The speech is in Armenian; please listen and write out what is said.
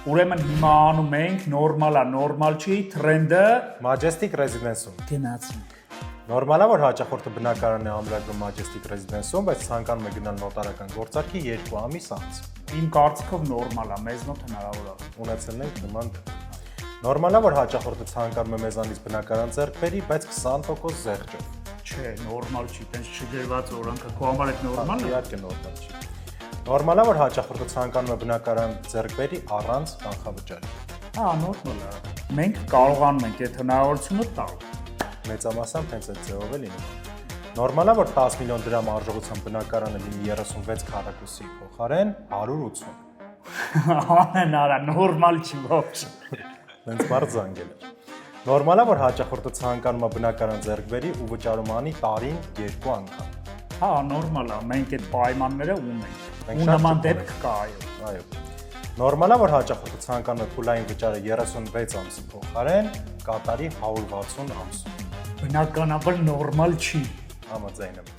Ուրեմն հիմա անում ենք նորմալ է, նորմալ չի, տրենդը Majestic Residence-ում։ գնացինք։ Նորմալ է, որ հաճախորդը բնակարան է ամրագրում Majestic Residence-ում, բայց ցանկանում է գնալ նոտարական գործարքի 2 ամիս անց։ Իմ կարծիքով նորմալ է, մեզ մոտ հնարավոր է։ Ունեցել ենք նման դեպք։ Նորմալ է, որ հաճախորդը ցանկանում է մեզանից բնակարան ձեռք բերի, բայց 20% զեղչով։ Չէ, նորմալ չի, տենց չգրված օրենքը, քո համար այդ նորմալ է։ Իհարկե նորմալ չի։ Նորմալ է, որ հաճախորդը ցանկանում է բնակարան ձեռք բերի առանց կանխավճարի։ Հա, նորմալ է։ Մենք կարողանում ենք այդ հնարավորությունը տալ։ Մեծամասամբ հենց այդ ձևով է լինում։ Նորմալ է, որ 10 միլիոն դրամ արժողությամբ բնակարանը լինի 36 քառակուսի փոխարեն 180։ Անենարա, նորմալ չի ողջ։ Հենց բարձ զանգել է։ Նորմալ է, որ հաճախորդը ցանկանում է բնակարան ձեռք բերի ու վճարում անի տարին 2 անգամ։ Հա, նորմալ է, մենք այդ պայմանները ունենք։ Մենք Ու շատ նման ճկուն դեպք կա, այո։ Այո։ Նորմալ է, որ հաճախորդը ցանկանում է փուլային վճարը 36 ամսի փոխարեն կատարի 160 ամսում։ Բնականաբար նորմալ չի։ Համաձայն եմ։